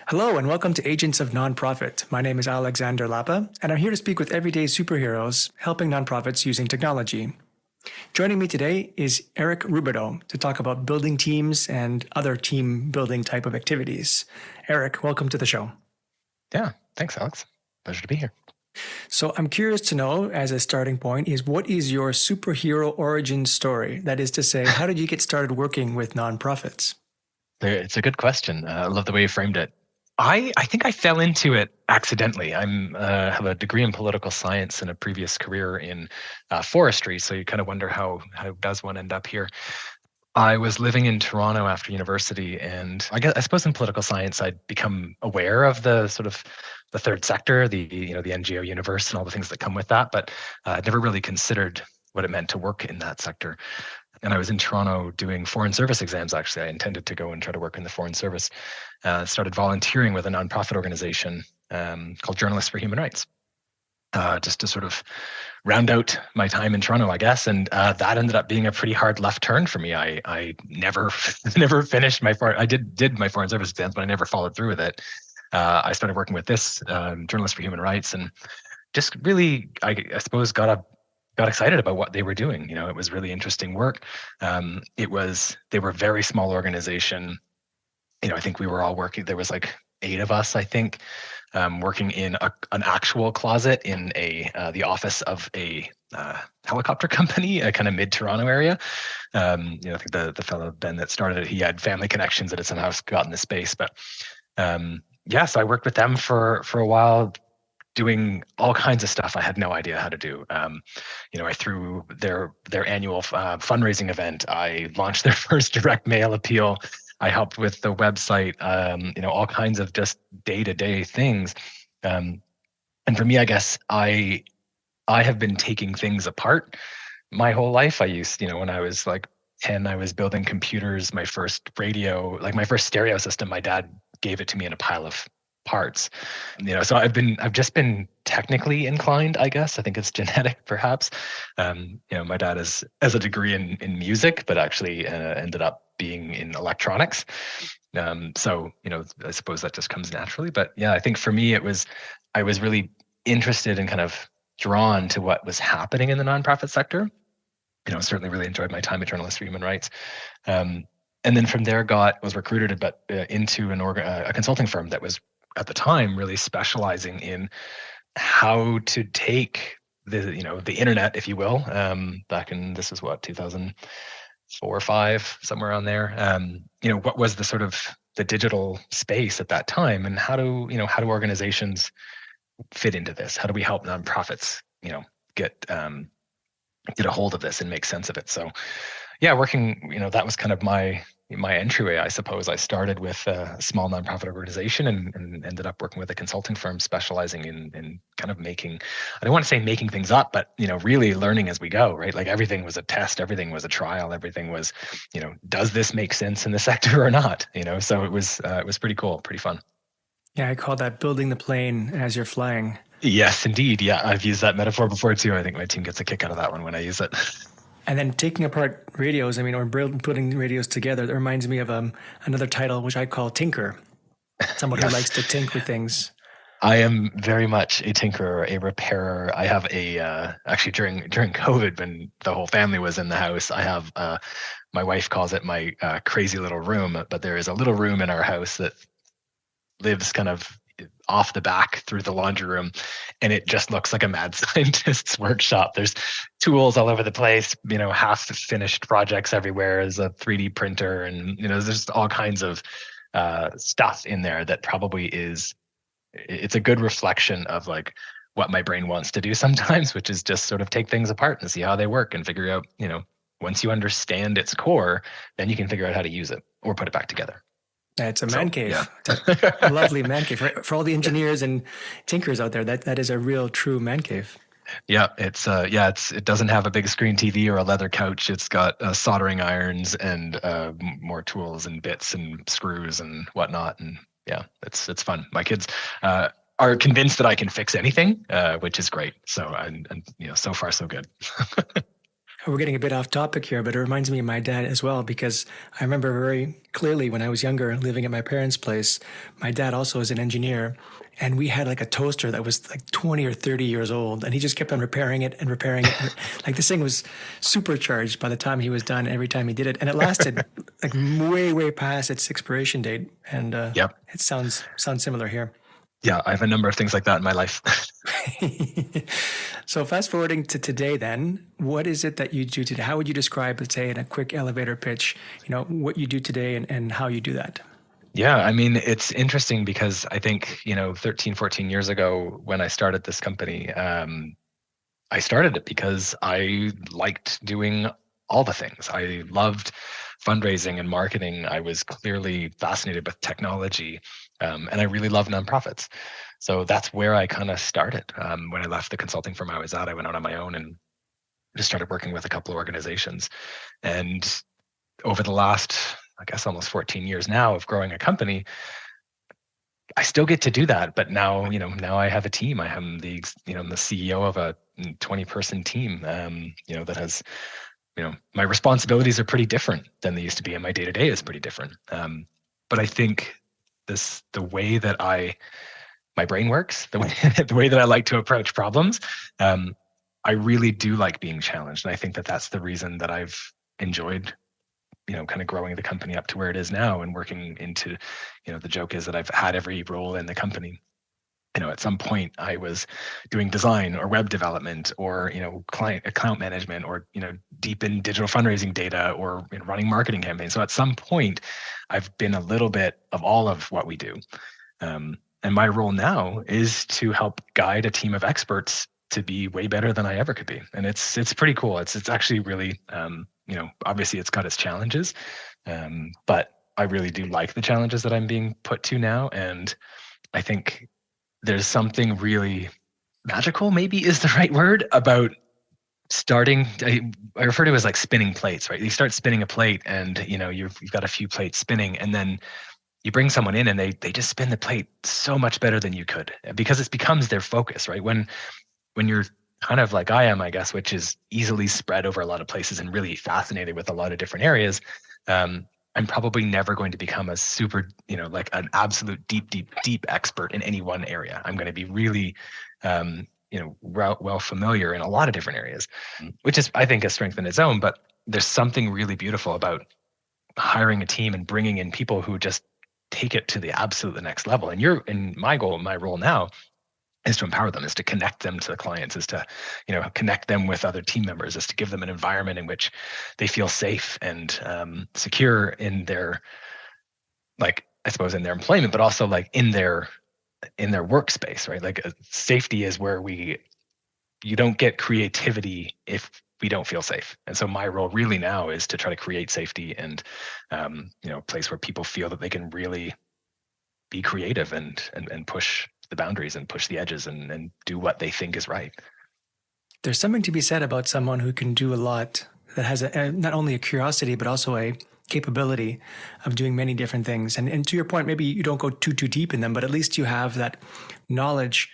Hello and welcome to Agents of Nonprofit. My name is Alexander Lapa, and I'm here to speak with everyday superheroes helping nonprofits using technology. Joining me today is Erik Rubadeau to talk about building teams and other team building type of activities. Erik, welcome to the show. Yeah, thanks, Alex. Pleasure to be here. So I'm curious to know, as a starting point, is what is your superhero origin story? That is to say, how did you get started working with nonprofits? It's a good question. I love the way you framed it. I think I fell into it accidentally. I'm have a degree in political science and a previous career in forestry. So you kind of wonder how does one end up here? I was living in Toronto after university, and I suppose in political science, I'd become aware of the sort of the third sector, the NGO universe, and all the things that come with that. But I'd never really considered what it meant to work in that sector. And I was in Toronto doing foreign service exams. Actually, I intended to go and try to work in the foreign service. Started volunteering with a nonprofit organization called Journalists for Human Rights, just to sort of round out my time in Toronto, I guess. And that ended up being a pretty hard left turn for me. I never never finished my I did my foreign service exams, but I never followed through with it. I started working with this Journalists for Human Rights, and just really, I suppose, got excited about what they were doing. It was really interesting work. They were a very small organization. I think we were all working. There was like 8 of us, I think, working in an actual closet in the office of a helicopter company, a kind of mid-Toronto area. I think the fellow Ben that started it, he had family connections that had somehow gotten the space. But so I worked with them for a while, doing all kinds of stuff I had no idea how to do. I threw their annual fundraising event. I launched their first direct mail appeal. I helped with the website. All kinds of just day-to-day things. And for me, I guess I have been taking things apart my whole life. I used, when I was like 10, I was building computers. My first radio, like my first stereo system, my dad gave it to me in a pile of parts. So I've just been technically inclined, I guess. I think it's genetic, perhaps. My dad has a degree in music, but actually ended up being in electronics. I suppose that just comes naturally. But yeah, I think for me, I was really interested and kind of drawn to what was happening in the nonprofit sector. Certainly really enjoyed my time at Journalists for Human Rights. And then from there was recruited into a consulting firm that was at the time really specializing in how to take the internet, if you will, back in, this is what, 2004 or 5, somewhere around there. What was the sort of the digital space at that time, and how do organizations fit into this? How do we help nonprofits, get a hold of this and make sense of it? So yeah, working, that was kind of my entryway, I suppose. I started with a small nonprofit organization and ended up working with a consulting firm specializing in kind of I don't want to say making things up, but, really learning as we go, right? Like everything was a test, everything was a trial, everything was, does this make sense in the sector or not? So it was pretty cool, pretty fun. Yeah, I call that building the plane as you're flying. Yes, indeed. Yeah, I've used that metaphor before too. I think my team gets a kick out of that one when I use it. And then taking apart radios, or putting radios together, that reminds me of another title, which I call tinker. Someone who likes to tinker with things. I am very much a tinkerer, a repairer. I have actually during COVID, when the whole family was in the house, I have, my wife calls it my crazy little room, but there is a little room in our house that lives kind of off the back through the laundry room, and it just looks like a mad scientist's workshop. There's tools all over the place, half finished projects everywhere. There's a 3D printer, and there's all kinds of stuff in there that probably it's a good reflection of like what my brain wants to do sometimes, which is just sort of take things apart and see how they work and figure out, once you understand its core, then you can figure out how to use it or put it back together. It's a man cave. Yeah. A lovely man cave for all the engineers and tinkers out there. That is a real true man cave. Yeah, it doesn't have a big screen TV or a leather couch. It's got soldering irons and more tools and bits and screws and whatnot. And yeah, it's fun. My kids are convinced that I can fix anything, which is great. So so far so good. We're getting a bit off topic here, but it reminds me of my dad as well, because I remember very clearly when I was younger living at my parents' place, my dad also is an engineer. And we had like a toaster that was like 20 or 30 years old, and he just kept on repairing it and repairing it. Like this thing was supercharged by the time he was done, every time he did it. And it lasted like way, way past its expiration date. And Yep. it sounds similar here. Yeah, I have a number of things like that in my life. So fast forwarding to today, then, what is it that you do today? How would you describe, let's say, in a quick elevator pitch, what you do today and how you do that? Yeah, I mean, it's interesting because I think, 13, 14 years ago when I started this company, I started it because I liked doing all the things. I loved fundraising and marketing. I was clearly fascinated with technology, and I really love nonprofits. So that's where I kind of started. When I left the consulting firm I was at, I went out on my own and just started working with a couple of organizations. And over the last, I guess, almost 14 years now of growing a company, I still get to do that, but now, now I have a team. I am I'm the CEO of a 20-person team, that has, my responsibilities are pretty different than they used to be, and my day to day is pretty different. But I think the way that my brain works, the way the way that I like to approach problems, I really do like being challenged, and I think that that's the reason that I've enjoyed kind of growing the company up to where it is now and working into, the joke is that I've had every role in the company. At some point I was doing design or web development or, client account management or, deep in digital fundraising data or running marketing campaigns. So at some point I've been a little bit of all of what we do. And my role now is to help guide a team of experts to be way better than I ever could be. And it's pretty cool. It's actually really, obviously it's got its challenges, but I really do like the challenges that I'm being put to now. And I think there's something really magical, maybe is the right word, about starting. I refer to it as like spinning plates, right? You start spinning a plate and, you've got a few plates spinning, and then you bring someone in and they just spin the plate so much better than you could because it becomes their focus, right? When you're kind of like I am, I guess, which is easily spread over a lot of places and really fascinated with a lot of different areas, I'm probably never going to become a super, like an absolute deep expert in any one area. I'm going to be really, well familiar in a lot of different areas, which is, I think, a strength in its own. But there's something really beautiful about hiring a team and bringing in people who just take it to the absolute next level. And my role now is to empower them, is to connect them to the clients, is to, connect them with other team members, is to give them an environment in which they feel safe and secure in their, like, I suppose in their employment, but also like in their workspace, right? Like safety is where you don't get creativity if we don't feel safe. And so my role really now is to try to create safety and, a place where people feel that they can really be creative and push the boundaries and push the edges and do what they think is right. There's something to be said about someone who can do a lot, that has not only a curiosity, but also a capability of doing many different things. And to your point, maybe you don't go too deep in them, but at least you have that knowledge.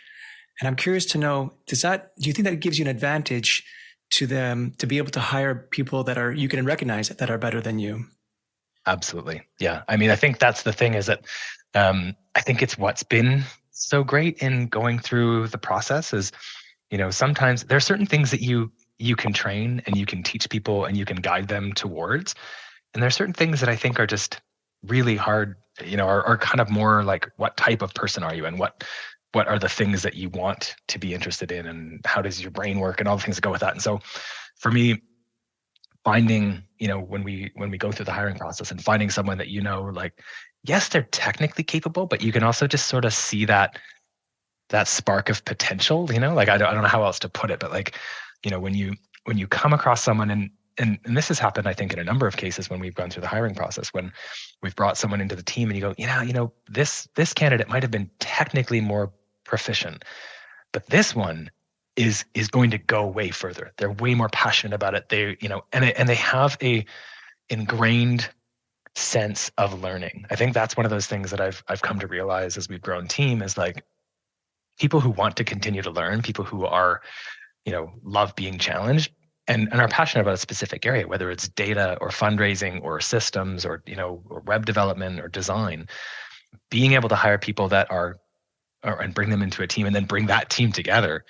And I'm curious to know, do you think that gives you an advantage to them to be able to hire people that you can recognize that are better than you? Absolutely. Yeah. I mean, I think that's the thing, is that I think it's what's been so great in going through the process is, sometimes there are certain things that you can train and you can teach people and you can guide them towards. And there are certain things that I think are just really hard, are kind of more like, what type of person are you and what are the things that you want to be interested in and how does your brain work and all the things that go with that. And so for me, finding, when we go through the hiring process and finding someone that, like, yes, they're technically capable, but you can also just sort of see that spark of potential, like, I don't know how else to put it, but like, when you come across someone and this has happened, I think, in a number of cases when we've gone through the hiring process, when we've brought someone into the team and you go, this candidate might have been technically more proficient, but this one is going to go way further. They're way more passionate about it. They, and they have a ingrained sense of learning. I think that's one of those things that I've come to realize as we've grown team is like people who want to continue to learn, people who are, love being challenged, and are passionate about a specific area, whether it's data or fundraising or systems or or web development or design, being able to hire people that are and bring them into a team and then bring that team together,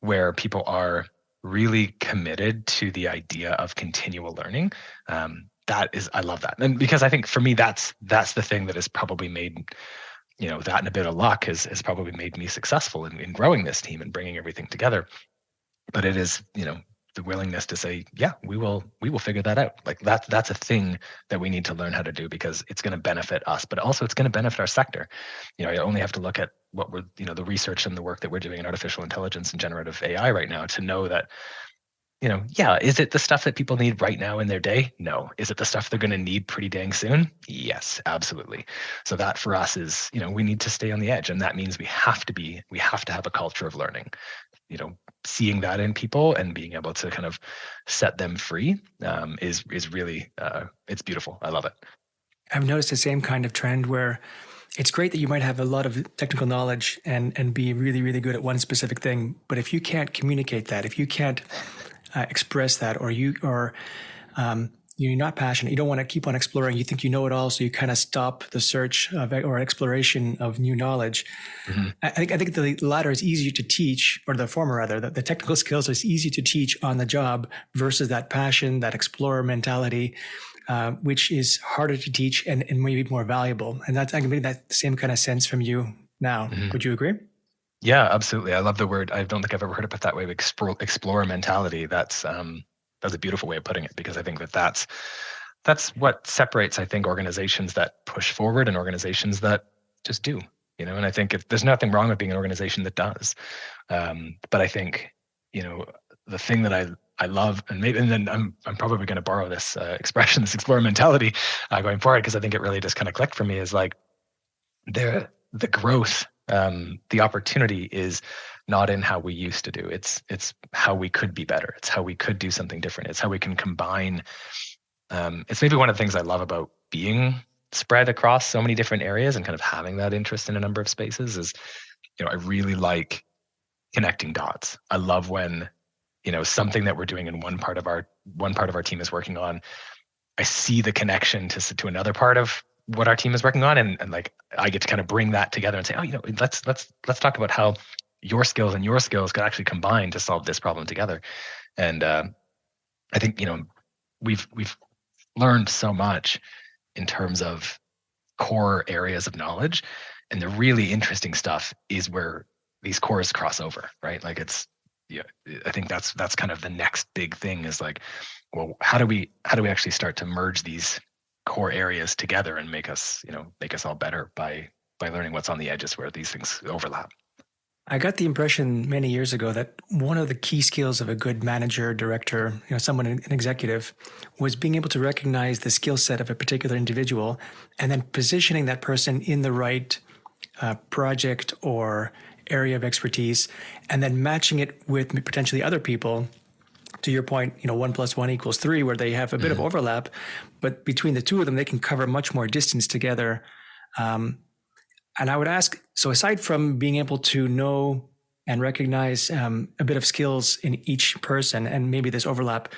where people are really committed to the idea of continual learning. I love that. And because I think for me, that's the thing that has probably made, that and a bit of luck has probably made me successful in growing this team and bringing everything together. But it is, the willingness to say, yeah, we will figure that out. Like that's a thing that we need to learn how to do, because it's going to benefit us, but also it's going to benefit our sector. You only have to look at what we're, the research and the work that we're doing in artificial intelligence and generative AI right now to know that, yeah, is it the stuff that people need right now in their day? No. Is it the stuff they're going to need pretty dang soon? Yes, absolutely. So that for us is, we need to stay on the edge. And that means we have to have a culture of learning, seeing that in people and being able to kind of set them free is really, it's beautiful. I love it. I've noticed the same kind of trend where it's great that you might have a lot of technical knowledge and be really, really good at one specific thing. But if you can't communicate that, if you can't express that, or you're not passionate, you don't want to keep on exploring, you think you know it all, so you kind of stop the search or exploration of new knowledge. Mm-hmm. I think the latter is easier to teach, or the former rather, the technical skills is easy to teach on the job versus that passion, that explorer mentality, which is harder to teach and maybe more valuable. And that's, I can make that same kind of sense from you now. Mm-hmm. Would you agree? Yeah, absolutely. I love the word. I don't think I've ever heard it put that way. Explorer mentality. That's a beautiful way of putting it, because I think that's what separates, I think, organizations that push forward and organizations that just do. And I think there's nothing wrong with being an organization that does. But I think, the thing that I love, and then I'm probably going to borrow this expression, this explorer mentality, going forward, because I think it really just kind of clicked for me, is like the growth. The opportunity is not in how we used to do. It's how we could be better. It's how we could do something different. It's how we can combine. It's maybe one of the things I love about being spread across so many different areas and kind of having that interest in a number of spaces is, I really like connecting dots. I love when, something that we're doing in one part of our team is working on, I see the connection to another part of what our team is working on, and like I get to kind of bring that together and say, oh, let's talk about how your skills and your skills could actually combine to solve this problem together. And I think we've learned so much in terms of core areas of knowledge, and the really interesting stuff is where these cores cross over, right? Like I think that's kind of the next big thing, is like, well, how do we actually start to merge these core areas together and make us all better by learning what's on the edges where these things overlap. I got the impression many years ago that one of the key skills of a good manager, director, someone, an executive, was being able to recognize the skill set of a particular individual and then positioning that person in the right project or area of expertise, and then matching it with potentially other people. To your point, 1 + 1 = 3, where they have a bit of overlap, but between the two of them, they can cover much more distance together. And I would ask, so aside from being able to know and recognize a bit of skills in each person and maybe this overlap,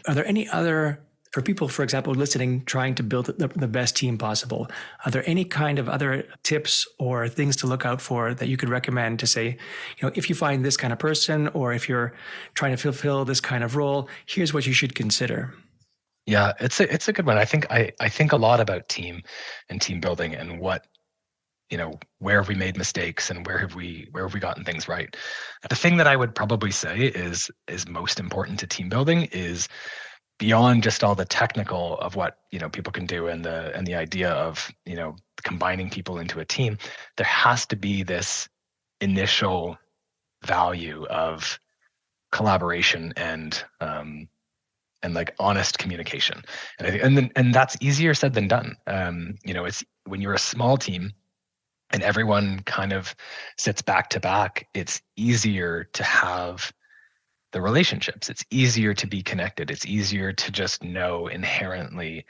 are there any other, for people, for example, listening, trying to build the best team possible, are there any kind of other tips or things to look out for that you could recommend to say, if you find this kind of person, or if you're trying to fulfill this kind of role, here's what you should consider? Yeah, it's a good one. I think a lot about team and team building and what, where have we made mistakes and where have we gotten things right. The thing that I would probably say is most important to team building is, beyond just all the technical of what people can do and the idea of combining people into a team, there has to be this initial value of collaboration and like honest communication. And that's easier said than done. It's when you're a small team and everyone kind of sits back to back, it's easier to have the relationships. It's easier to be connected. It's easier to just know inherently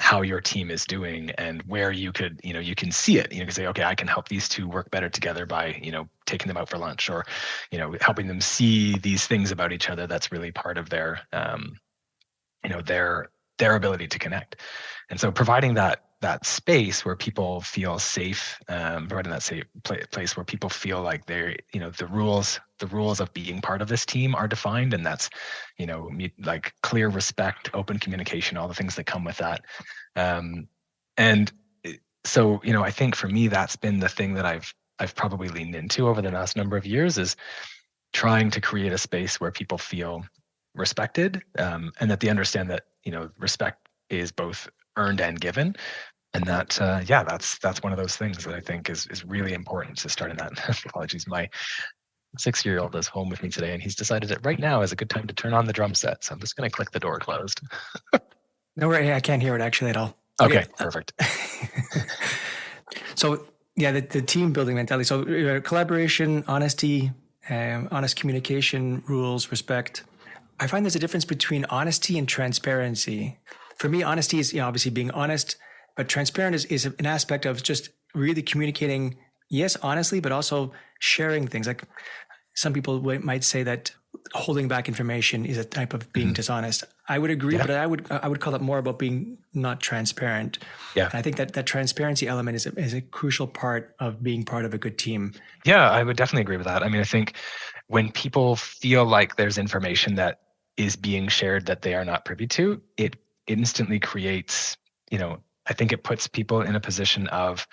how your team is doing and where you could, you can see it. You can say, okay, I can help these two work better together by, taking them out for lunch, or, helping them see these things about each other. That's really part of their, their ability to connect. And so providing that space where people feel safe, providing that safe place where people feel like they're, the rules of being part of this team are defined, and that's, like clear respect, open communication, all the things that come with that. And so, I think for me, that's been the thing that I've probably leaned into over the last number of years, is trying to create a space where people feel respected, and that they understand that, respect is both earned and given. And that, that's one of those things that I think is really important to start in that. Apologies, my 6-year-old is home with me today, and he's decided that right now is a good time to turn on the drum set. So I'm just going to click the door closed. No worry, I can't hear it actually at all. Okay, perfect. So yeah, the team building mentality. So collaboration, honesty, honest communication, rules, respect. I find there's a difference between honesty and transparency. For me, honesty is obviously being honest, but transparent is an aspect of just really communicating, yes, honestly, but also sharing things. Like some people might say that holding back information is a type of being dishonest. I would agree, but I would call it more about being not transparent. Yeah, and I think that transparency element is a crucial part of being part of a good team. Yeah, I would definitely agree with that. I mean, I think when people feel like there's information that is being shared that they are not privy to, it instantly creates, I think it puts people in a position of,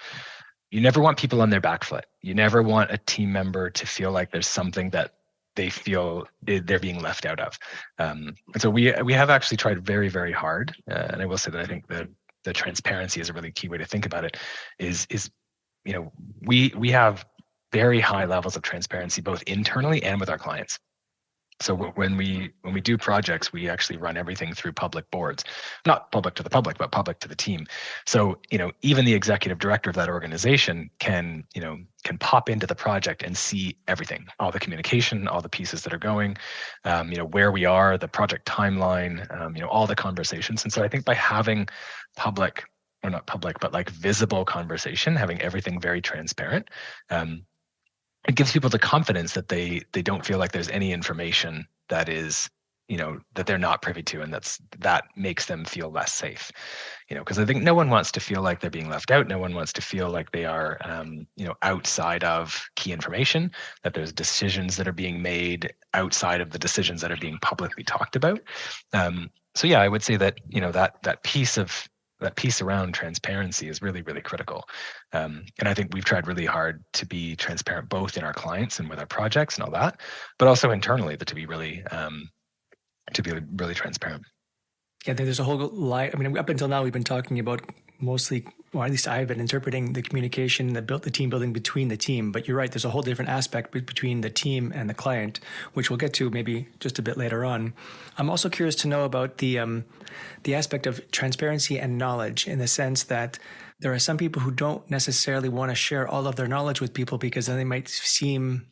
you never want people on their back foot. You never want a team member to feel like there's something that they feel they're being left out of. And so we have actually tried very, very hard. And I will say that I think the transparency is a really key way to think about it. Is we have very high levels of transparency both internally and with our clients. So when we do projects, we actually run everything through public boards, not public to the public, but public to the team. So, even the executive director of that organization can pop into the project and see everything, all the communication, all the pieces that are going, where we are, the project timeline, all the conversations. And so I think by having public, or not public, but like visible conversation, having everything very transparent, it gives people the confidence that they don't feel like there's any information that is, that they're not privy to, and that makes them feel less safe. Because I think no one wants to feel like they're being left out. No one wants to feel like they are, outside of key information, that there's decisions that are being made outside of the decisions that are being publicly talked about. So yeah, I would say that, that piece around transparency is really, really critical. And I think we've tried really hard to be transparent, both in our clients and with our projects and all that, but also internally, to be really transparent. Yeah, there's a whole line. I mean, up until now, we've been talking about mostly, or at least I've been interpreting the communication, the team building between the team. But you're right, there's a whole different aspect between the team and the client, which we'll get to maybe just a bit later on. I'm also curious to know about the aspect of transparency and knowledge, in the sense that there are some people who don't necessarily want to share all of their knowledge with people because then they might seem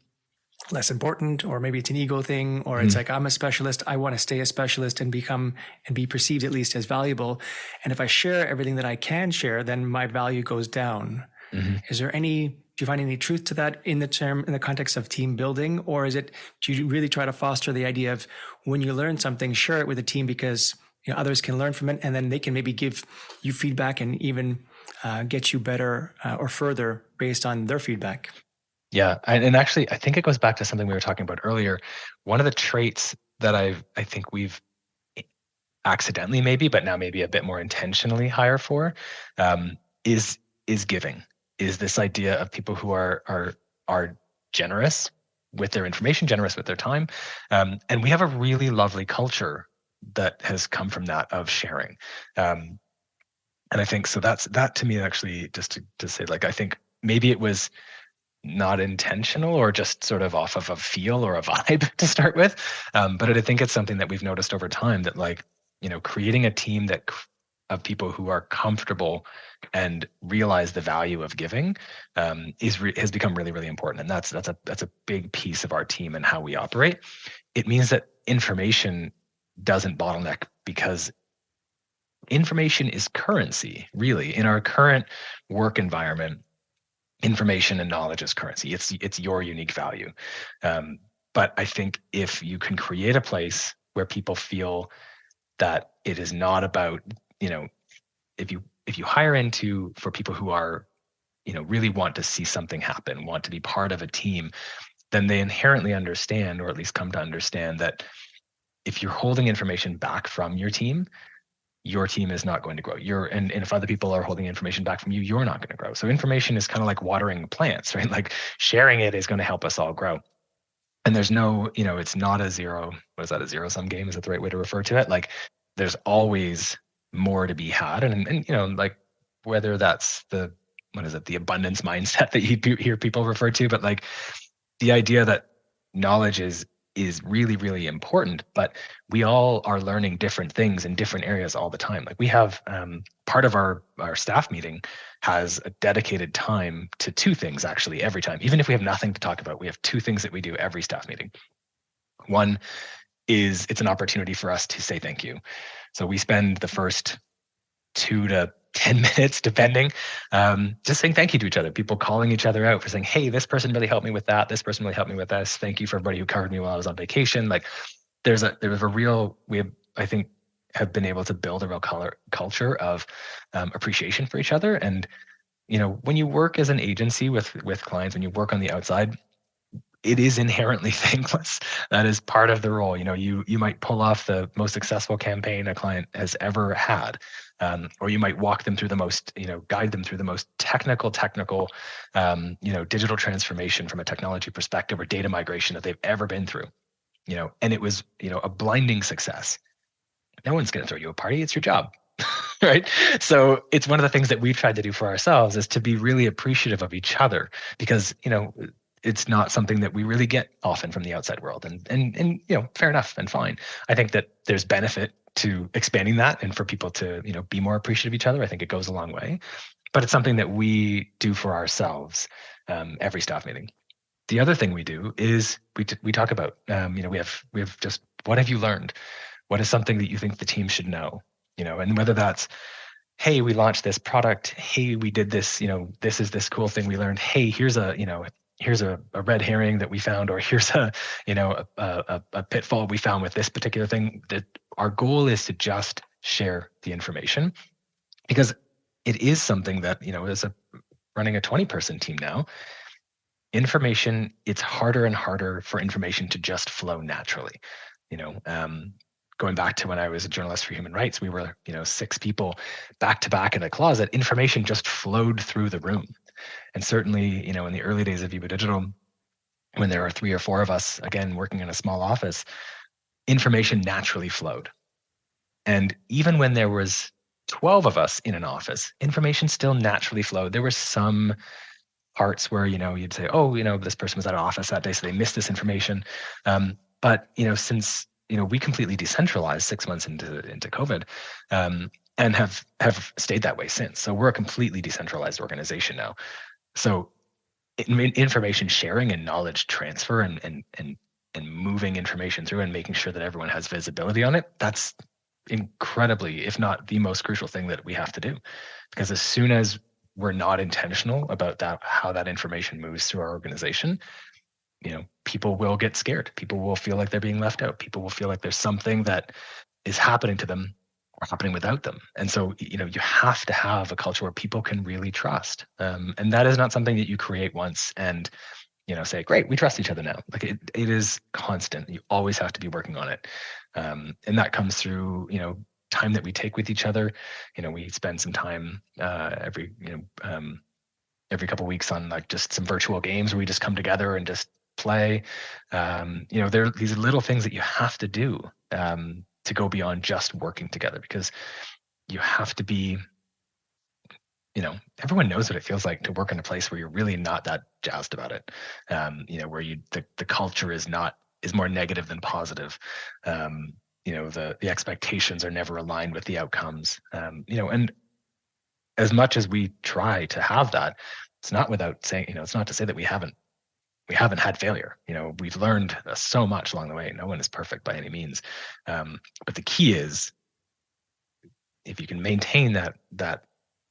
less important, or maybe it's an ego thing, or it's like, I'm a specialist, I want to stay a specialist and be perceived at least as valuable. And if I share everything that I can share, then my value goes down. Do you find any truth to that in the context of team building? Or do you really try to foster the idea of, when you learn something, share it with the team, because others can learn from it, and then they can maybe give you feedback and even get you better or further based on their feedback? Yeah, and actually, I think it goes back to something we were talking about earlier. One of the traits that I think we've accidentally, maybe, but now maybe a bit more intentionally hire for, is giving. Is this idea of people who are generous with their information, generous with their time, and we have a really lovely culture that has come from that, of sharing. And I think so. That to me, actually, just to say, like, I think maybe it was not intentional, or just sort of off of a feel or a vibe to start with. But I think it's something that we've noticed over time, that, like, creating a team of people who are comfortable and realize the value of giving has become really, really important. And that's a big piece of our team and how we operate. It means that information doesn't bottleneck, because information is currency, really. In our current work environment, information and knowledge is currency. It's your unique value. But I think if you can create a place where people feel that it is not about, if you hire into for people who are, really want to see something happen, want to be part of a team, then they inherently understand, or at least come to understand, that if you're holding information back from your team is not going to grow. And if other people are holding information back from you, you're not going to grow. So information is kind of like watering plants, right? Like sharing it is going to help us all grow. And there's no, it's not a zero. What is that, a zero sum game? Is that the right way to refer to it? Like there's always more to be had. And like whether that's the abundance mindset that you hear people refer to, but like the idea that knowledge is really, really important, but we all are learning different things in different areas all the time. Like we have part of our staff meeting has a dedicated time to two things actually every time. Even if we have nothing to talk about, we have two things that we do every staff meeting. One is it's an opportunity for us to say thank you. So we spend the first 2 to 10 minutes, depending, just saying thank you to each other. People calling each other out for saying, hey, this person really helped me with that. This person really helped me with this. Thank you for everybody who covered me while I was on vacation. Like we have, I think, have been able to build a real culture of appreciation for each other. And, when you work as an agency with clients, when you work on the outside, it is inherently thankless. That is part of the role. You might pull off the most successful campaign a client has ever had, or you might walk them through guide them through the most technical, digital transformation from a technology perspective or data migration that they've ever been through. And it was, a blinding success. No one's going to throw you a party. It's your job. Right. So it's one of the things that we've tried to do for ourselves is to be really appreciative of each other, because, it's not something that we really get often from the outside world. And fair enough and fine. I think that there's benefit to expanding that and for people to, be more appreciative of each other. I think it goes a long way, but it's something that we do for ourselves every staff meeting. The other thing we do is we talk about, we have just, what have you learned? What is something that you think the team should know? And whether that's, hey, we launched this product. Hey, we did this, this is this cool thing we learned. Hey, here's a red herring that we found, or here's a pitfall we found with this particular thing. That our goal is to just share the information, because it is something that, as running a 20-person team now, information, it's harder and harder for information to just flow naturally. Going back to when I was a journalist for human rights, we were, 6 people back to back in a closet. Information just flowed through the room. And certainly, in the early days of Yeeboo Digital, when there were 3 or 4 of us, again, working in a small office, information naturally flowed. And even when there was 12 of us in an office, information still naturally flowed. There were some parts where, you'd say, oh, this person was at an office that day, so they missed this information. But, since, we completely decentralized 6 months into COVID, and have stayed that way since. So we're a completely decentralized organization now. So information sharing and knowledge transfer and moving information through and making sure that everyone has visibility on it, that's incredibly, if not the most crucial thing that we have to do. Because as soon as we're not intentional about that, how that information moves through our organization, people will get scared. People will feel like they're being left out. People will feel like there's something that is happening to them or happening without them. And so, you have to have a culture where people can really trust. And that is not something that you create once and, say, great, we trust each other now. Like it is constant. You always have to be working on it. And that comes through, time that we take with each other. We spend some time every couple of weeks on like just some virtual games where we just come together and just play. There are these little things that you have to do to go beyond just working together, because you have to be, everyone knows what it feels like to work in a place where you're really not that jazzed about it. Where the culture is more negative than positive. The expectations are never aligned with the outcomes. And as much as we try to have that, it's not without saying, it's not to say that we haven't had failure. We've learned so much along the way. No one is perfect by any means. But the key is, if you can maintain that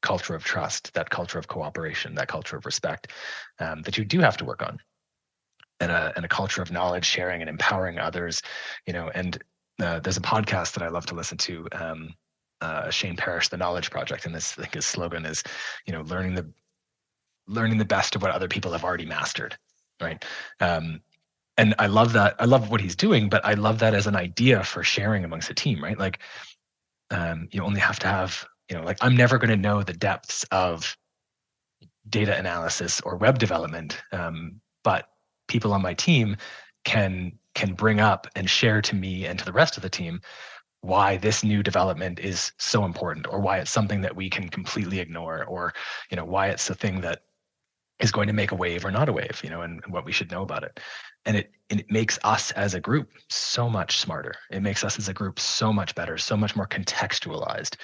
culture of trust, that culture of cooperation, that culture of respect, that you do have to work on, and a culture of knowledge sharing and empowering others, and there's a podcast that I love to listen to, Shane Parrish, The Knowledge Project, and this, I think, his slogan is, learning the best of what other people have already mastered, right? And I love that. I love what he's doing, but I love that as an idea for sharing amongst a team, right? Like, you only have to have, like, I'm never going to know the depths of data analysis or web development, but people on my team can bring up and share to me and to the rest of the team why this new development is so important, or why it's something that we can completely ignore, or why it's a thing that is going to make a wave or not a wave, and what we should know about it. And it makes us as a group so much smarter. It makes us as a group so much better, so much more contextualized.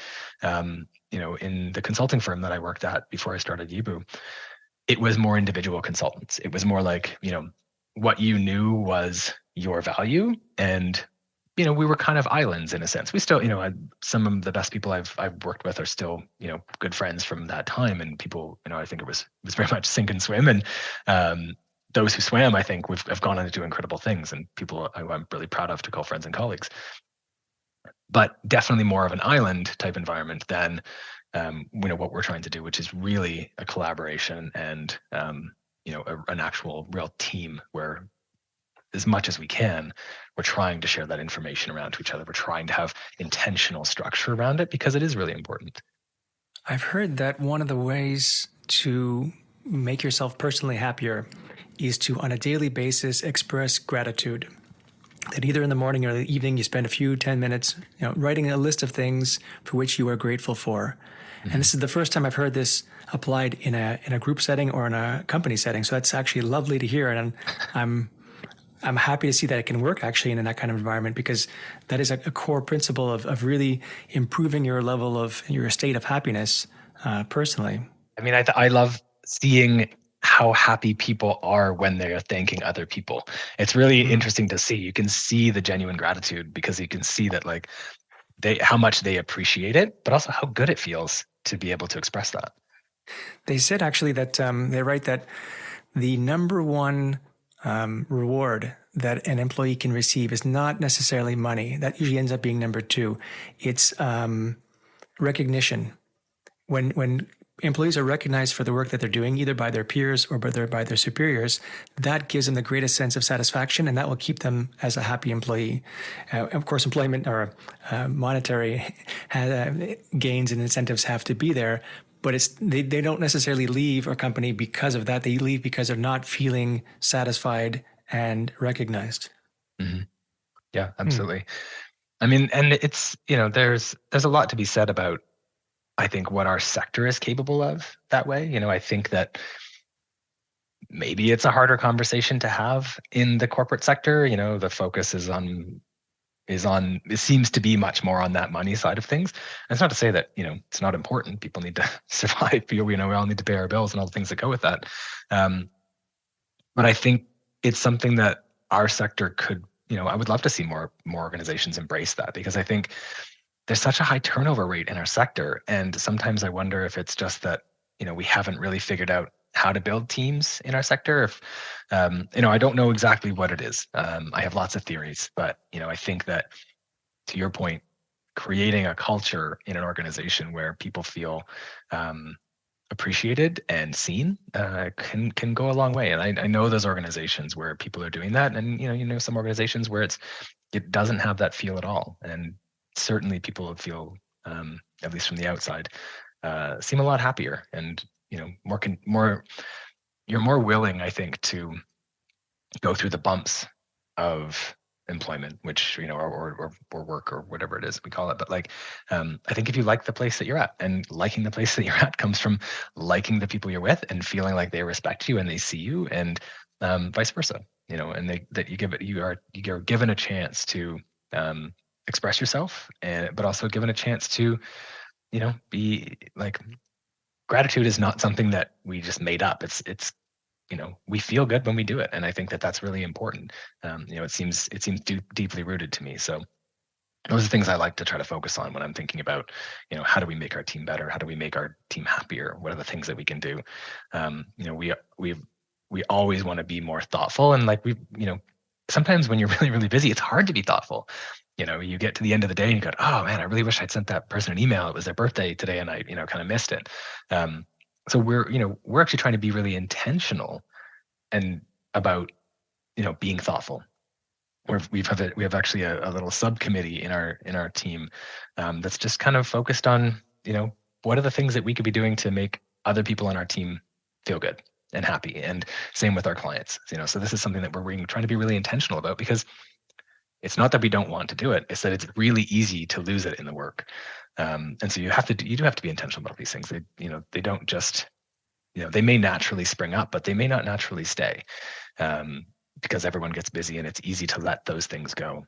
In the consulting firm that I worked at before I started Yeeboo, it was more individual consultants. It was more like, what you knew was your value, and we were kind of islands in a sense. We still, some of the best people I've worked with are still, good friends from that time, and people, I think it was very much sink and swim. And those who swam, I think, have gone on to do incredible things, and people I'm really proud of to call friends and colleagues. But definitely more of an island type environment than, what we're trying to do, which is really a collaboration and, an actual real team where, as much as we can, we're trying to share that information around to each other. We're trying to have intentional structure around it, because it is really important. I've heard that one of the ways to make yourself personally happier is to, on a daily basis, express gratitude. That either in the morning or the evening, you spend a few 10 minutes, writing a list of things for which you are grateful for. Mm-hmm. And this is the first time I've heard this applied in a group setting or in a company setting. So that's actually lovely to hear. And I'm happy to see that it can work actually in that kind of environment, because that is a core principle of really improving your level of your state of happiness personally. I mean, I love seeing how happy people are when they are thanking other people. It's really interesting to see. You can see the genuine gratitude, because you can see that, like, how much they appreciate it, but also how good it feels to be able to express that. They said actually that they write that the number one reward that an employee can receive is not necessarily money. That usually ends up being number two. It's recognition. When employees are recognized for the work that they're doing, either by their peers or by their superiors, that gives them the greatest sense of satisfaction, and that will keep them as a happy employee. Of course, employment or monetary gains and incentives have to be there, but they don't necessarily leave a company because of that. They leave because they're not feeling satisfied and recognized. Mm-hmm. Yeah, absolutely. I mean, and it's, there's a lot to be said about, I think, what our sector is capable of that way. I think that maybe it's a harder conversation to have in the corporate sector. The focus it seems to be much more on that money side of things. And it's not to say that, it's not important. People need to survive. We all need to pay our bills and all the things that go with that. But I think it's something that our sector could, I would love to see more organizations embrace that, because I think there's such a high turnover rate in our sector. And sometimes I wonder if it's just that, we haven't really figured out how to build teams in our sector. If, I don't know exactly what it is. I have lots of theories, but, I think that, to your point, creating a culture in an organization where people feel appreciated and seen can go a long way. And I know those organizations where people are doing that, and some organizations where it doesn't have that feel at all. And certainly people feel, at least from the outside, seem a lot happier, and you're more willing, I think, to go through the bumps of employment, which or work, or whatever it is we call it. But I think if you like the place that you're at, and liking the place that you're at comes from liking the people you're with and feeling like they respect you and they see you, and vice versa. And you're given a chance to express yourself, but also given a chance to be like, gratitude is not something that we just made up. It's we feel good when we do it, and I think that that's really important. It seems deeply rooted to me. So those are things I like to try to focus on when I'm thinking about, how do we make our team better? How do we make our team happier? What are the things that we can do? We always want to be more thoughtful, and like sometimes when you're really, really busy, it's hard to be thoughtful. You get to the end of the day and you go, oh man, I really wish I'd sent that person an email. It was their birthday today, and I, kind of missed it. So we're actually trying to be really intentional and about, being thoughtful. We have actually a little subcommittee in our team that's just kind of focused on, what are the things that we could be doing to make other people on our team feel good and happy, and same with our clients. So this is something that we're trying to be really intentional about, because it's not that we don't want to do it; it's that it's really easy to lose it in the work. And so you do have to be intentional about these things. They don't just, they may naturally spring up, but they may not naturally stay. Because everyone gets busy, and it's easy to let those things go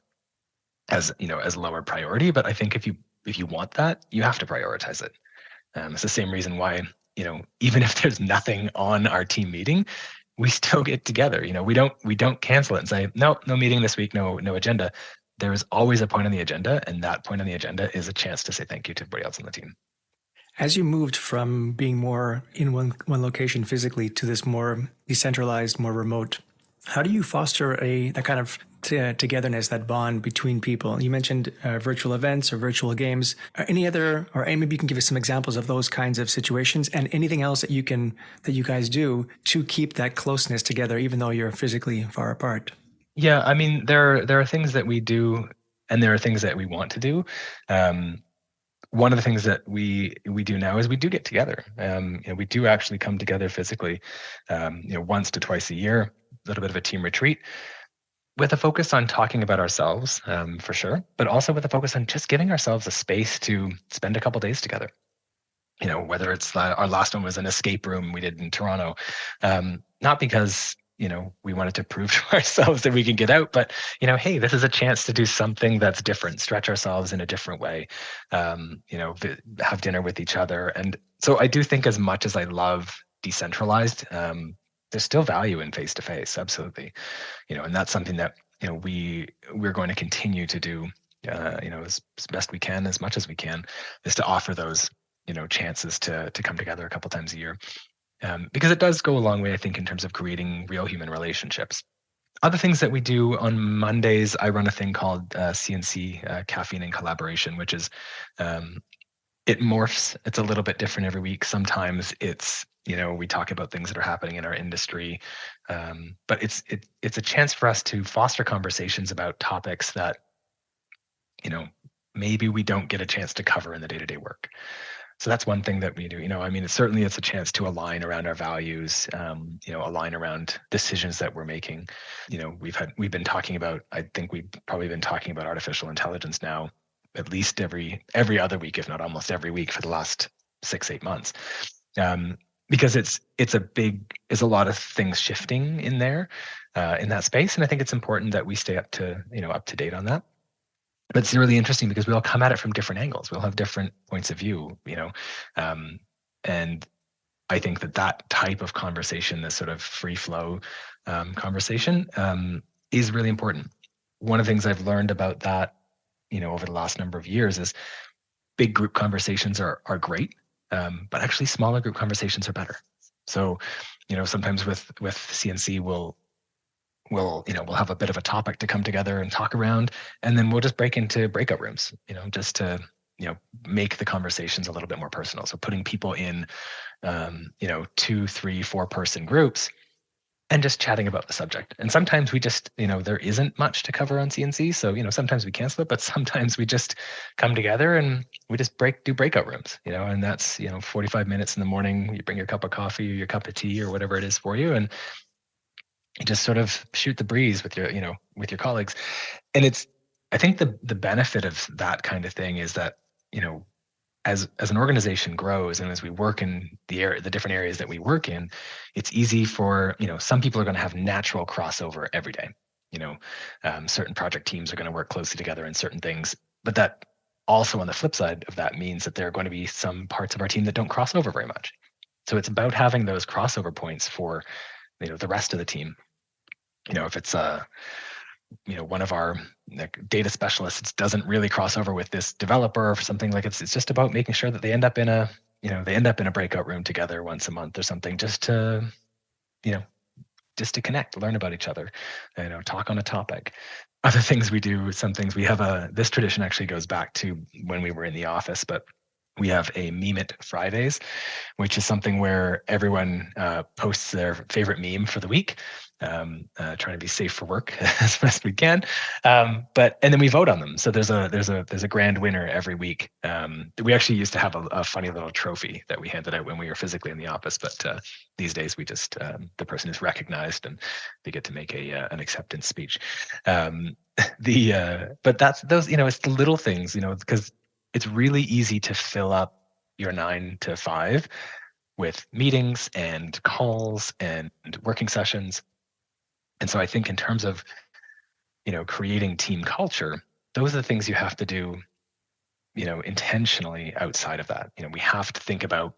as lower priority. But I think if you want that, you have to prioritize it. It's the same reason why, even if there's nothing on our team meeting, we still get together. We don't cancel it and say, no meeting this week, no agenda. There is always a point on the agenda, and that point on the agenda is a chance to say thank you to everybody else on the team. As you moved from being more in one location physically to this more decentralized, more remote, how do you foster that kind of togetherness, that bond between people? You mentioned virtual events or virtual games. Any other, or maybe you can give us some examples of those kinds of situations, and anything else that you guys do to keep that closeness together, even though you're physically far apart? Yeah, I mean, there are things that we do, and there are things that we want to do. One of the things that we do now is we do get together. We do actually come together physically, once to twice a year, a little bit of a team retreat, with a focus on talking about ourselves, for sure, but also with a focus on just giving ourselves a space to spend a couple days together. Whether it's our last one was an escape room we did in Toronto, not because we wanted to prove to ourselves that we can get out, but hey, this is a chance to do something that's different, stretch ourselves in a different way, have dinner with each other. And so I do think, as much as I love decentralized, there's still value in face to face, absolutely. And that's something that we're going to continue to do, as best we can, as much as we can, is to offer those chances to come together a couple times a year. Because it does go a long way, I think, in terms of creating real human relationships. Other things that we do on Mondays, I run a thing called CNC, Caffeine and Collaboration, which is, it morphs. It's a little bit different every week. Sometimes it's, we talk about things that are happening in our industry, but it's a chance for us to foster conversations about topics that, maybe we don't get a chance to cover in the day-to-day work. So that's one thing that we do. I mean, it's a chance to align around our values, align around decisions that we're making. We've been talking about, I think we've probably been talking about artificial intelligence now at least every other week, if not almost every week, for the last 6-8 months. Because it's a lot of things shifting in there, in that space. And I think it's important that we stay up to date on that. But it's really interesting because we all come at it from different angles. We'll have different points of view, and I think that type of conversation, this sort of free flow conversation, is really important. One of the things I've learned about that, over the last number of years, is big group conversations are great, but actually smaller group conversations are better. So, sometimes with CNC, we'll have a bit of a topic to come together and talk around, and then we'll just break into breakout rooms, just to, make the conversations a little bit more personal. So putting people in, 2, 3, 4 person groups and just chatting about the subject. And sometimes we just, there isn't much to cover on CNC. So, sometimes we cancel it, but sometimes we just come together and we just do breakout rooms, and that's, 45 minutes in the morning. You bring your cup of coffee or your cup of tea or whatever it is for you, and you just sort of shoot the breeze with your, with your colleagues. And I think the benefit of that kind of thing is that, as an organization grows and as we work in the different areas that we work in, it's easy for, some people are going to have natural crossover every day. Certain project teams are going to work closely together in certain things, but that also, on the flip side of that, means that there are going to be some parts of our team that don't cross over very much. So it's about having those crossover points for, the rest of the team. If it's one of our data specialists doesn't really cross over with this developer or something, like it's just about making sure that they end up in a breakout room together once a month or something, just to connect, learn about each other, talk on a topic. Other things we do, some things we have this tradition actually goes back to when we were in the office, but we have a Meme It Fridays, which is something where everyone posts their favorite meme for the week, trying to be safe for work as best we can. And then we vote on them. So there's a grand winner every week. We actually used to have a funny little trophy that we handed out when we were physically in the office, but these days we just the person is recognized and they get to make an acceptance speech. But that's those, it's the little things, because it's really easy to fill up your 9 to 5 with meetings and calls and working sessions. And so I think in terms of, creating team culture, those are the things you have to do, intentionally outside of that. We have to think about,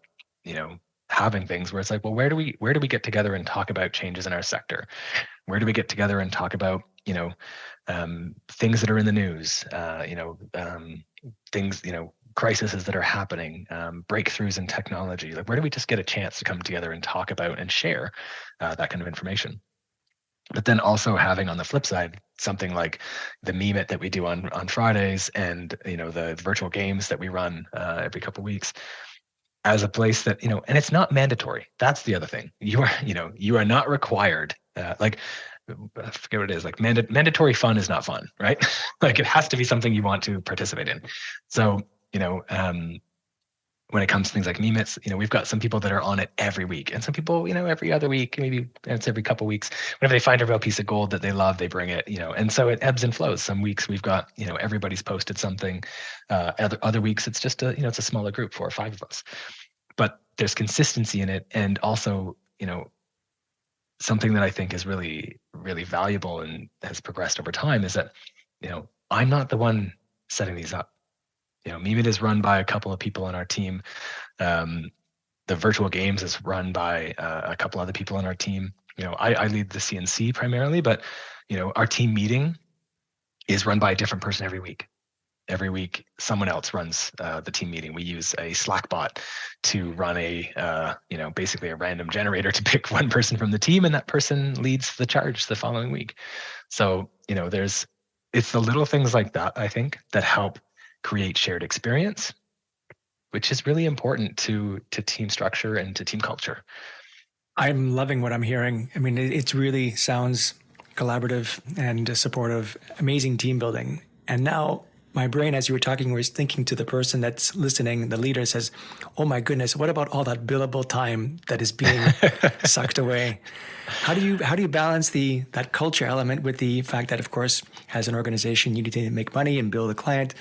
having things where it's like, well, where do we get together and talk about changes in our sector? Where do we get together and talk about, things that are in the news, things, crises that are happening, breakthroughs in technology? Like, where do we just get a chance to come together and talk about and share that kind of information? But then also having, on the flip side, something like the Meme It that we do on Fridays, and the virtual games that we run every couple of weeks, as a place that, and it's not mandatory. That's the other thing. You are not required. I forget what it is. Like mandatory fun is not fun, right? Like, it has to be something you want to participate in. So, when it comes to things like Meme It's, we've got some people that are on it every week, and some people, every other week, maybe it's every couple of weeks. Whenever they find a real piece of gold that they love, they bring it, and so it ebbs and flows. Some weeks we've got, everybody's posted something. Other weeks it's just it's a smaller group, 4 or 5 of us. But there's consistency in it, and also, something that I think is really, really valuable and has progressed over time is that, I'm not the one setting these up. Meme It is run by a couple of people on our team. The virtual games is run by a couple other people on our team. I lead the CNC primarily, but our team meeting is run by a different person every week. Every week, someone else runs the team meeting. We use a Slack bot to run basically a random generator to pick one person from the team, and that person leads the charge the following week. So, it's the little things like that, I think, that help create shared experience, which is really important to team structure and to team culture. I'm loving what I'm hearing. I mean, it really sounds collaborative and supportive, amazing team building. And now my brain, as you were talking, was thinking to the person that's listening, the leader says, oh my goodness, what about all that billable time that is being sucked away? How do you balance that culture element with the fact that, of course, as an organization, you need to make money and bill the client?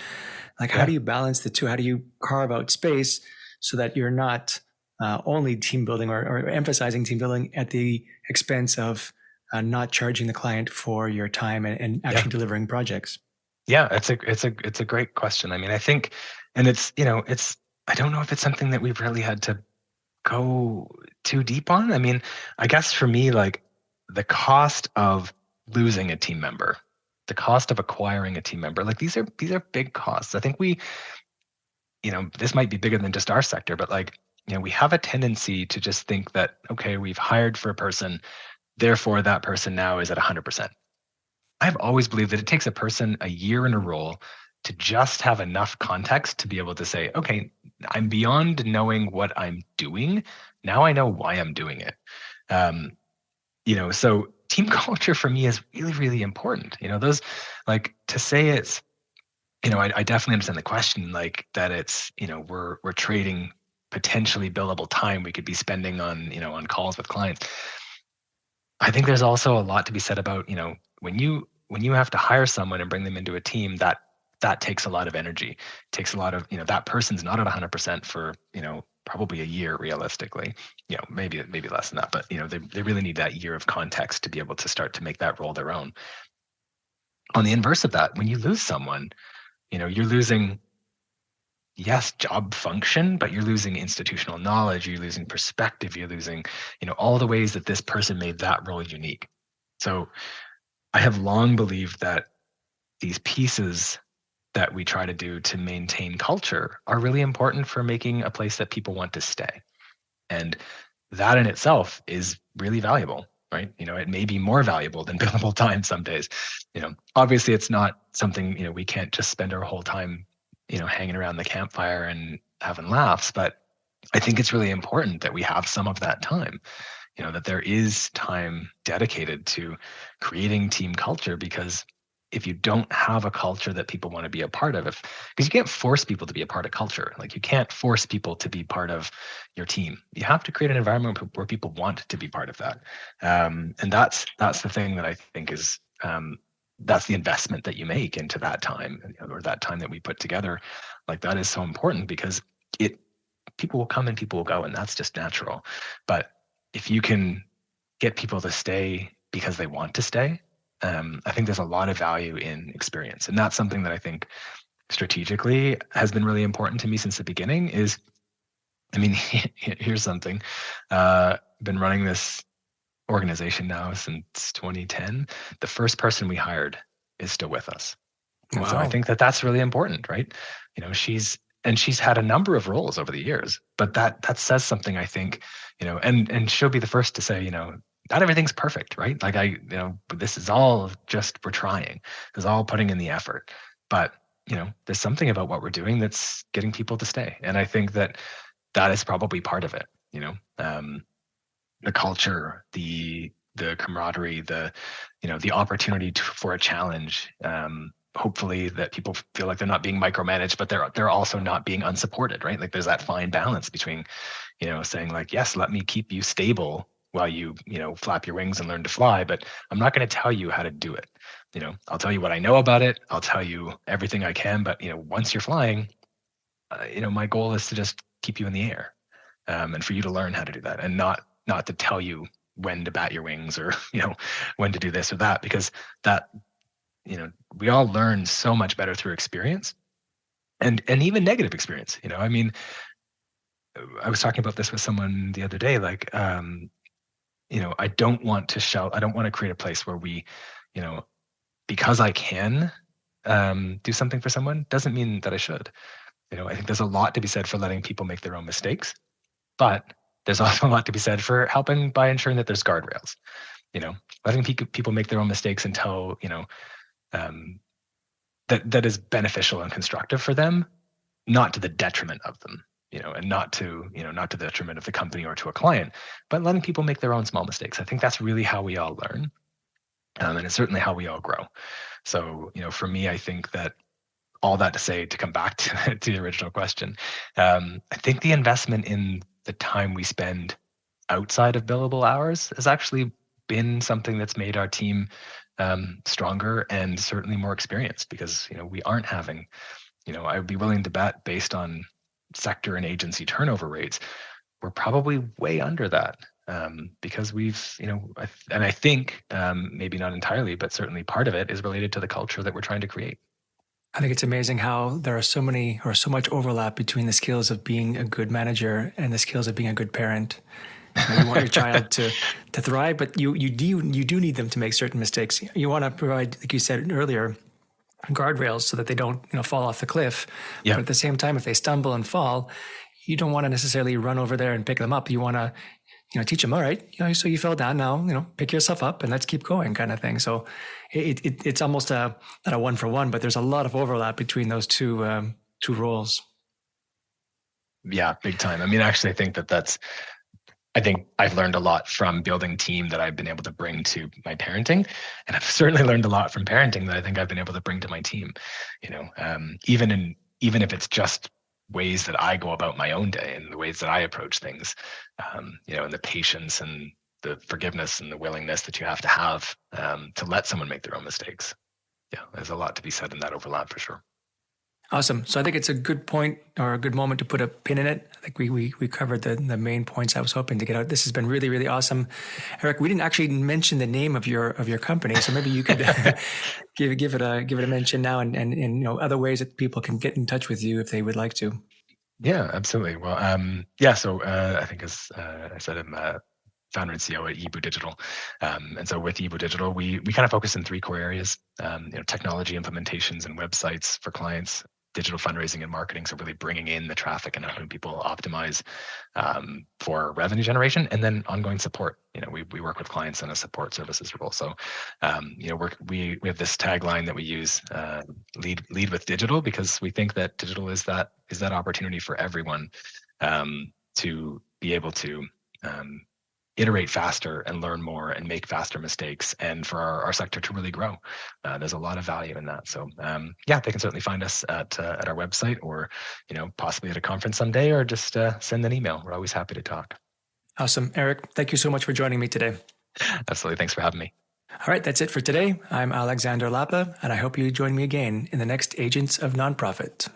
Like, how do you balance the two? How do you carve out space so that you're not only team building or emphasizing team building at the expense of not charging the client for your time and actually delivering projects? Yeah, it's a great question. I mean, I think, and it's I don't know if it's something that we've really had to go too deep on. I mean, I guess for me, like, the cost of losing a team member, the cost of acquiring a team member, like, these are big costs. I think this might be bigger than just our sector, but we have a tendency to just think that, okay, we've hired for a person, therefore that person now is at 100%. I've always believed that it takes a person a year in a role to just have enough context to be able to say, okay, I'm beyond knowing what I'm doing. Now I know why I'm doing it. So team culture for me is really, really important. Those, like, to say it's, I definitely understand the question, like, that it's, we're trading potentially billable time we could be spending on, on calls with clients. I think there's also a lot to be said about, when you have to hire someone and bring them into a team, that takes a lot of energy. It takes a lot of, that person's not at 100% for, probably a year realistically, maybe less than that, but they really need that year of context to be able to start to make that role their own. On the inverse of that, when you lose someone, you're losing, yes, job function, but you're losing institutional knowledge, you're losing perspective, you're losing, all the ways that this person made that role unique. So I have long believed that these pieces that we try to do to maintain culture are really important for making a place that people want to stay. And that in itself is really valuable, right? It may be more valuable than billable time some days. Obviously it's not something, we can't just spend our whole time, hanging around the campfire and having laughs, but I think it's really important that we have some of that time, that there is time dedicated to creating team culture, because if you don't have a culture that people want to be a part of, because you can't force people to be a part of culture, like you can't force people to be part of your team. You have to create an environment where people want to be part of that, and that's the thing that I think is that's the investment that you make into that time, or that time that we put together. Like that is so important, because people will come and people will go, and that's just natural. But if you can get people to stay because they want to stay, I think there's a lot of value in experience. And that's something that I think strategically has been really important to me since the beginning. Here's something. Been running this organization now since 2010. The first person we hired is still with us. And Wow. so I think that that's really important, right? She's had a number of roles over the years, but that says something, I think, and she'll be the first to say, not everything's perfect, right? Like this is all just, we're trying. This is all putting in the effort. But, there's something about what we're doing that's getting people to stay. And I think that is probably part of it, the culture, the camaraderie, the opportunity for a challenge. Hopefully that people feel like they're not being micromanaged, but they're also not being unsupported, right? Like there's that fine balance between, saying like, yes, let me keep you stable while you flap your wings and learn to fly, but I'm not going to tell you how to do it. I'll tell you what I know about it. I'll tell you everything I can, but once you're flying, my goal is to just keep you in the air, and for you to learn how to do that, and not to tell you when to bat your wings, or when to do this or that, because that we all learn so much better through experience, and even negative experience. I was talking about this with someone the other day, like I don't want to shout. I don't want to create a place where we, because I can do something for someone doesn't mean that I should. I think there's a lot to be said for letting people make their own mistakes, but there's also a lot to be said for helping by ensuring that there's guardrails. Letting people make their own mistakes until that is beneficial and constructive for them, not to the detriment of them. And not to the detriment of the company or to a client, but letting people make their own small mistakes. I think that's really how we all learn, and it's certainly how we all grow. So, for me, I think that all that to say, to come back to the original question, I think the investment in the time we spend outside of billable hours has actually been something that's made our team stronger and certainly more experienced, because we aren't having, I would be willing to bet, based on sector and agency turnover rates, we're probably way under that, because we've, and I think maybe not entirely, but certainly part of it is related to the culture that we're trying to create. I think it's amazing how there are so much overlap between the skills of being a good manager and the skills of being a good parent. You want your child to thrive, but you do need them to make certain mistakes. You want to provide, like you said earlier, guardrails so that they don't fall off the cliff. Yeah. But at the same time, if they stumble and fall, you don't want to necessarily run over there and pick them up. You want to teach them, all right, so you fell down, now pick yourself up and let's keep going, kind of thing. So it's almost not a one for one, but there's a lot of overlap between those two roles. Yeah, big time. Actually, I think I think I've learned a lot from building team that I've been able to bring to my parenting, and I've certainly learned a lot from parenting that I think I've been able to bring to my team. Even if it's just ways that I go about my own day and the ways that I approach things, and the patience and the forgiveness and the willingness that you have to let someone make their own mistakes. Yeah, there's a lot to be said in that overlap for sure. Awesome. So I think it's a good point, or a good moment, to put a pin in it. I think we covered the main points I was hoping to get out. This has been really, really awesome. Erik, we didn't actually mention the name of your company, so maybe you could give it a mention now, and other ways that people can get in touch with you if they would like to. Yeah, absolutely. Well, so I think, as I said, I'm founder and CEO at Yeeboo Digital. And so with Yeeboo Digital, we kind of focus in three core areas: technology implementations and websites for clients, digital fundraising and marketing, so really bringing in the traffic and helping people optimize for revenue generation, and then ongoing support. We work with clients in a support services role. So we have this tagline that we use: lead with digital, because we think that digital is that opportunity for everyone to be able to iterate faster and learn more and make faster mistakes, and for our sector to really grow. There's a lot of value in that. So they can certainly find us at our website, or possibly at a conference someday, or just send an email. We're always happy to talk. Awesome. Eric, thank you so much for joining me today. Absolutely. Thanks for having me. All right, that's it for today. I'm Alexander Lapa, and I hope you join me again in the next Agents of Nonprofit.